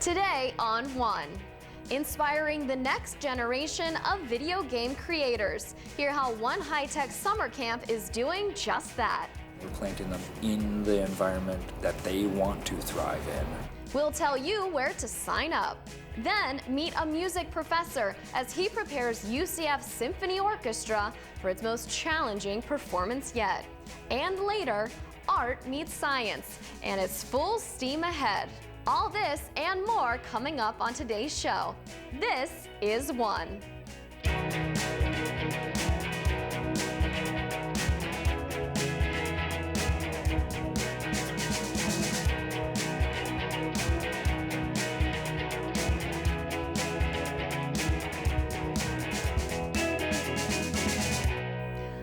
Today on One, inspiring the next generation of video game creators. Hear how One high-tech summer camp is doing just that. We're planting them in the environment that they want to thrive in. We'll tell you where to sign up. Then meet a music professor as he prepares UCF's Symphony Orchestra for its most challenging performance yet. And later, art meets science, and it's full steam ahead. All this and more coming up on today's show. This is One.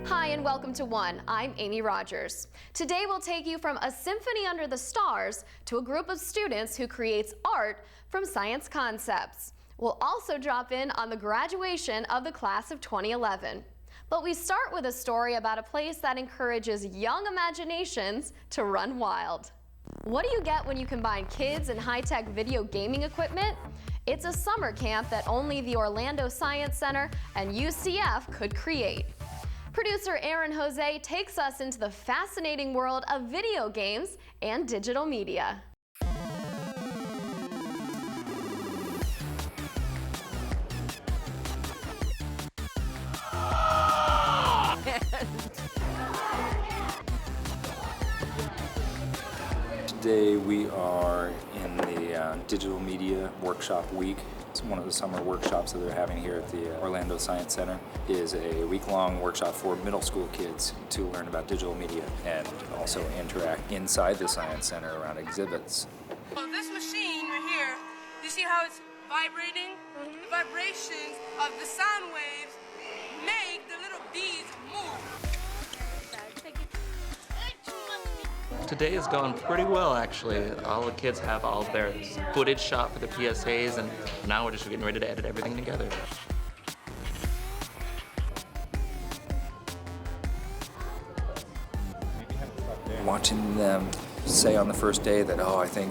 Hi and welcome to One. I'm Amy Rogers. Today we'll take you from a symphony under the stars to a group of students who creates art from science concepts. We'll also drop in on the graduation of the class of 2011. But we start with a story about a place that encourages young imaginations to run wild. What do you get when you combine kids and high-tech video gaming equipment? It's a summer camp that only the Orlando Science Center and UCF could create. Producer Aaron Jose takes us into the fascinating world of video games and digital media. Today we are in the Digital Media Workshop Week. It's one of the summer workshops that they're having here at the Orlando Science Center. It is a week-long workshop for middle school kids to learn about digital media and also interact inside the Science Center around exhibits. So this machine right here, you see how it's vibrating? The vibrations of the sound waves make the little beads move. Today has gone pretty well, actually. All the kids have all of their footage shot for the PSAs, and now we're just getting ready to edit everything together. Watching them say on the first day that, I think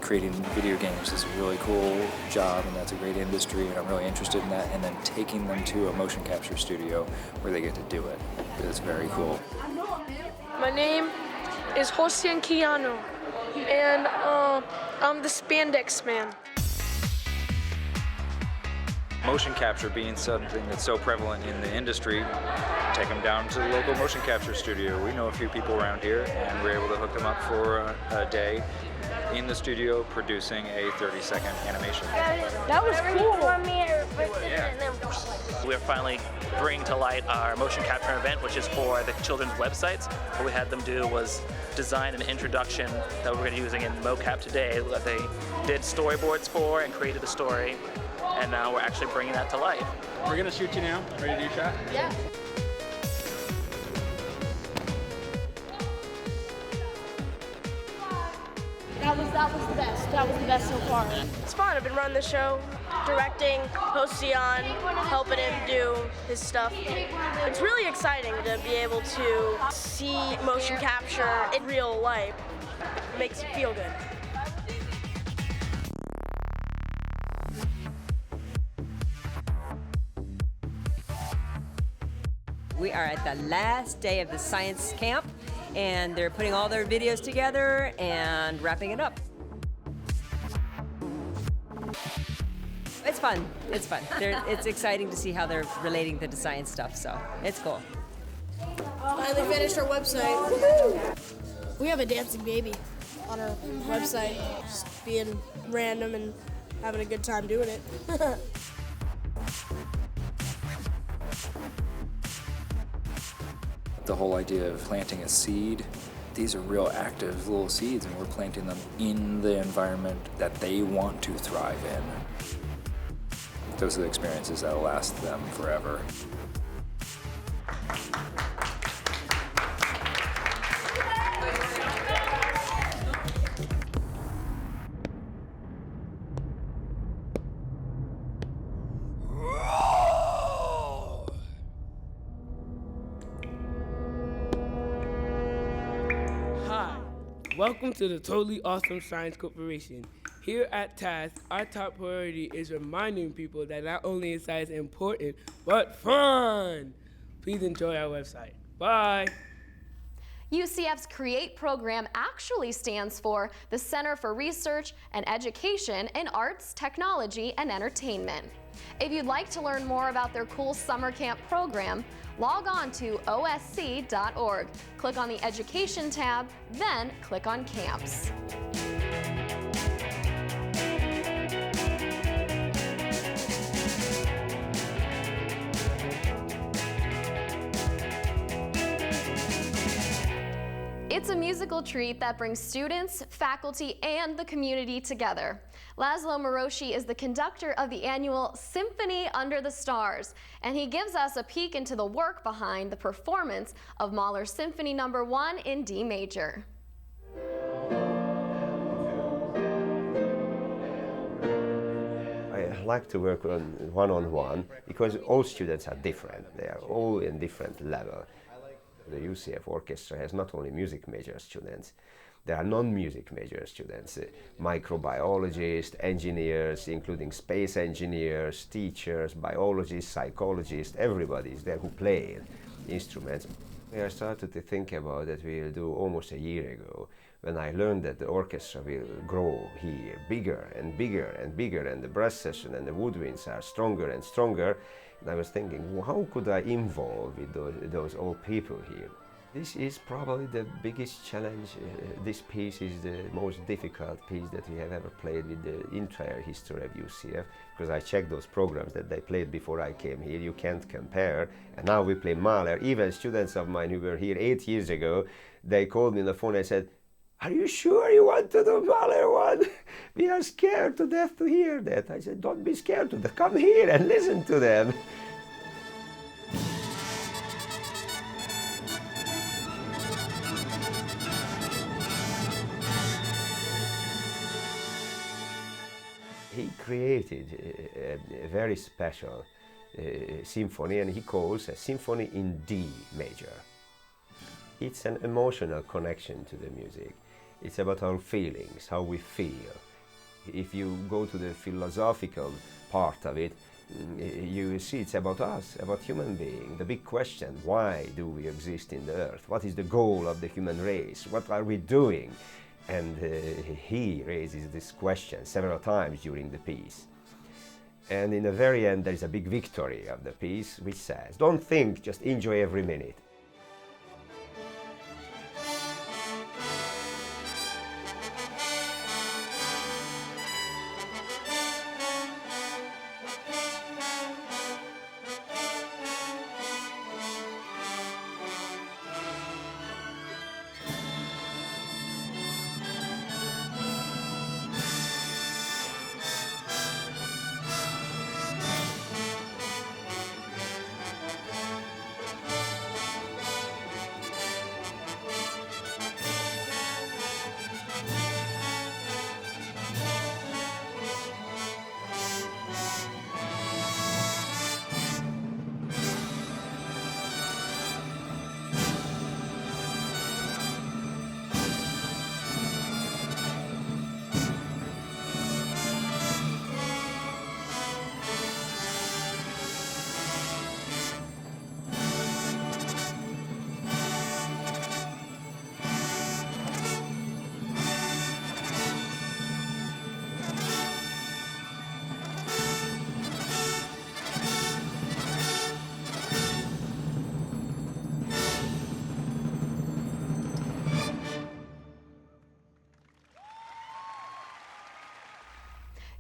creating video games is a really cool job and that's a great industry and I'm really interested in that, and then taking them to a motion capture studio where they get to do it. It's very cool. My name is Jose Keanu, and I'm the Spandex Man. Motion capture being something that's so prevalent in the industry, take them down to the local motion capture studio. We know a few people around here, and we're able to hook them up for a day in the studio producing a 30-second animation. That was cool. We're finally bringing to light our motion capture event, which is for the children's websites. What we had them do was design an introduction that we're going to be using in mocap today that they did storyboards for and created a story, and now we're actually bringing that to life. We're going to shoot you now. Ready to do a shot? Yeah. That was the best. That was the best so far. It's fun. I've been running the show, directing, hosting on, helping him do his stuff. It's really exciting to be able to see motion capture in real life. It makes you feel good. We are at the last day of the science camp, and they're putting all their videos together and wrapping it up. It's fun. It's fun. It's exciting to see how they're relating to the science stuff, so it's cool. Finally finished our website. We have a dancing baby on our website, just being random and having a good time doing it. The whole idea of planting a seed, these are real active little seeds, and we're planting them in the environment that they want to thrive in. Those are the experiences that will last them forever. Welcome to the Totally Awesome Science Corporation. Here at TASK, our top priority is reminding people that not only is science important, but fun. Please enjoy our website. Bye. UCF's CREATE program actually stands for the Center for Research and Education in Arts, Technology, and Entertainment. If you'd like to learn more about their cool summer camp program, log on to osc.org. Click on the Education tab, then click on Camps. It's a musical treat that brings students, faculty, and the community together. Laszlo Morosi is the conductor of the annual Symphony Under the Stars, and he gives us a peek into the work behind the performance of Mahler's Symphony No. 1 in D major. I like to work on one-on-one because all students are different. They are all in different level. The UCF orchestra has not only music major students, there are non-music major students, microbiologists, engineers, including space engineers, teachers, biologists, psychologists, everybody is there who play instruments. I started to think about that we'll do almost a year ago when I learned that the orchestra will grow here bigger and bigger and bigger, and the brass section and the woodwinds are stronger and stronger. And I was thinking, well, how could I involve with those old people here? This is probably the biggest challenge. This piece is the most difficult piece that we have ever played with the entire history of UCF, because I checked those programs that they played before I came here. You can't compare. And now we play Mahler. Even students of mine who were here 8 years ago, they called me on the phone and said, "Are you sure you want to do Mahler 1? We are scared to death to hear that." I said, "Don't be scared to death. Come here and listen to them." He created a very special symphony, and he calls a symphony in D major. It's an emotional connection to the music. It's about our feelings, how we feel. If you go to the philosophical part of it, you see it's about us, about human being. The big question, why do we exist in the earth? What is the goal of the human race? What are we doing? And he raises this question several times during the piece. And in the very end, there is a big victory of the piece, which says, don't think, just enjoy every minute.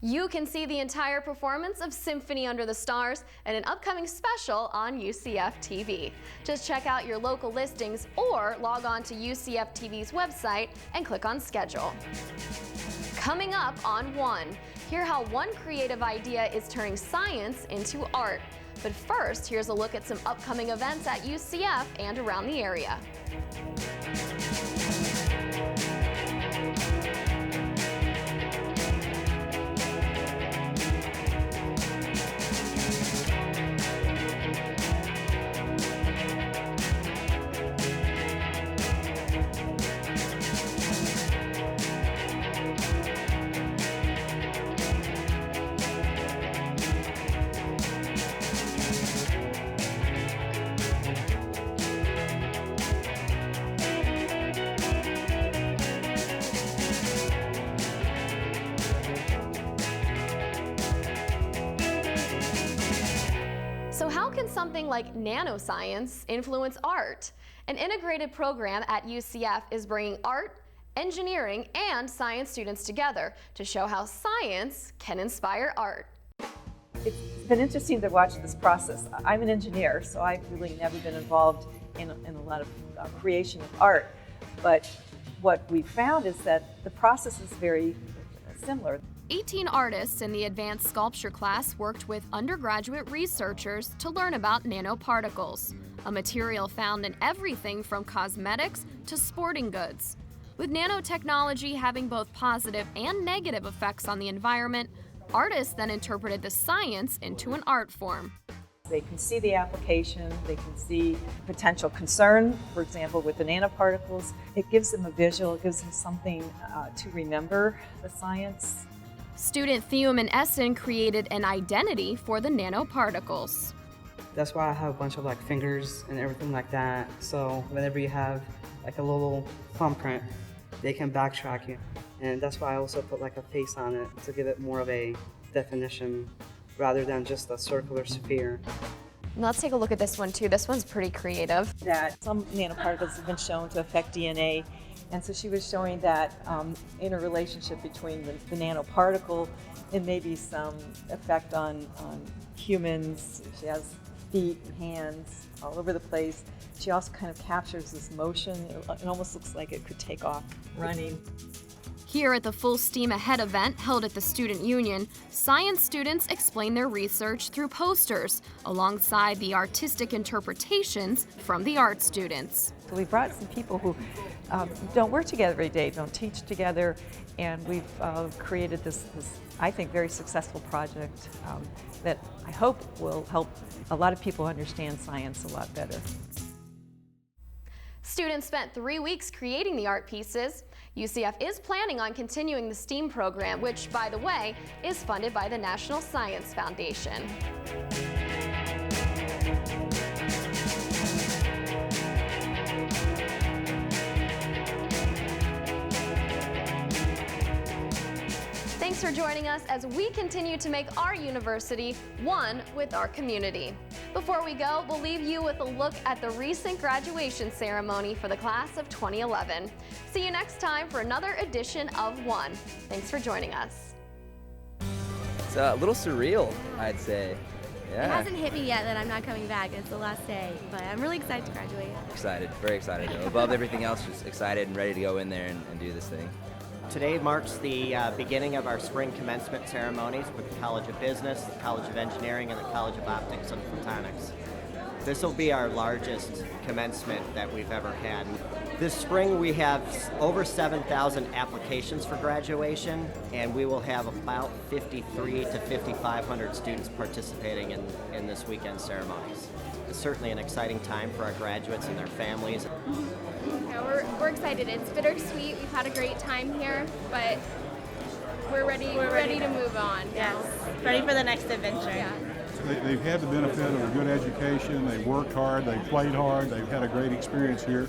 You can see the entire performance of Symphony Under the Stars in an upcoming special on UCF TV. Just check out your local listings or log on to UCF TV's website and click on Schedule. Coming up on One, hear how one creative idea is turning science into art. But first, here's a look at some upcoming events at UCF and around the area. can something like nanoscience influence art? An integrated program at UCF is bringing art, engineering, and science students together to show how science can inspire art. It's been interesting to watch this process. I'm an engineer, so I've really never been involved in a lot of creation of art. But what we found is that the process is very similar. 18 artists in the advanced sculpture class worked with undergraduate researchers to learn about nanoparticles, a material found in everything from cosmetics to sporting goods. With nanotechnology having both positive and negative effects on the environment, artists then interpreted the science into an art form. They can see the application, they can see potential concern, for example, with the nanoparticles. It gives them a visual, it gives them something to remember the science. Student Theum and Essen created an identity for the nanoparticles. That's why I have a bunch of fingers and everything like that. So whenever you have a little thumbprint, they can backtrack you. And that's why I also put a face on it to give it more of a definition rather than just a circular sphere. Let's take a look at this one too. This one's pretty creative. That some nanoparticles have been shown to affect DNA. And so she was showing that interrelationship between the nanoparticle and maybe some effect on humans. She has feet and hands all over the place. She also kind of captures this motion. It almost looks like it could take off running. Here at the Full Steam Ahead event held at the Student Union, science students explain their research through posters, alongside the artistic interpretations from the art students. So we brought some people who don't work together every day, don't teach together, and we've created this, I think, very successful project that I hope will help a lot of people understand science a lot better. Students spent 3 weeks creating the art pieces. UCF is planning on continuing the STEAM program, which, by the way, is funded by the National Science Foundation. Thanks for joining us as we continue to make our university one with our community. Before we go, we'll leave you with a look at the recent graduation ceremony for the class of 2011. See you next time for another edition of One. Thanks for joining us. It's a little surreal, I'd say. Yeah. It hasn't hit me yet that I'm not coming back. It's the last day, but I'm really excited to graduate. Excited, very excited. Above everything else, just excited and ready to go in there and do this thing. Today marks the beginning of our spring commencement ceremonies with the College of Business, the College of Engineering, and the College of Optics and Photonics. This will be our largest commencement that we've ever had. This spring we have over 7,000 applications for graduation, and we will have about 5,300 to 5,500 students participating in this weekend ceremonies. It's certainly an exciting time for our graduates and their families. Yeah, we're excited. It's bittersweet. We've had a great time here, but we're ready to move on. Yes, ready for the next adventure. Yeah. They've had the benefit of a good education. They've worked hard. They've played hard. They've had a great experience here.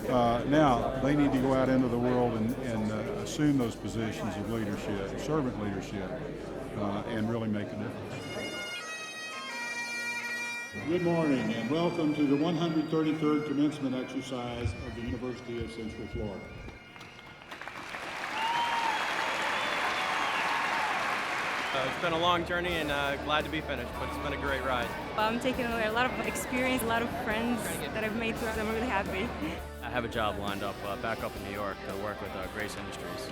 Now they need to go out into the world and assume those positions of leadership, servant leadership, and really make a difference. Good morning and welcome to the 133rd commencement exercise of the University of Central Florida. It's been a long journey and glad to be finished, but it's been a great ride. I'm taking away a lot of experience, a lot of friends that I've made throughout. I'm really happy. I have a job lined up back up in New York to work with Grace Industries.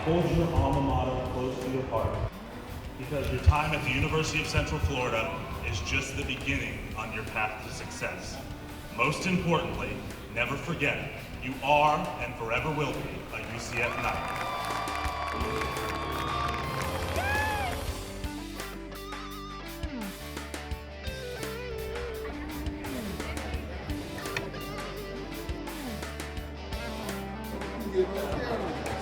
Hold your alma mater close to your heart, because your time at the University of Central Florida is just the beginning on your path to success. Most importantly, never forget, you are and forever will be a UCF Knight. Good job.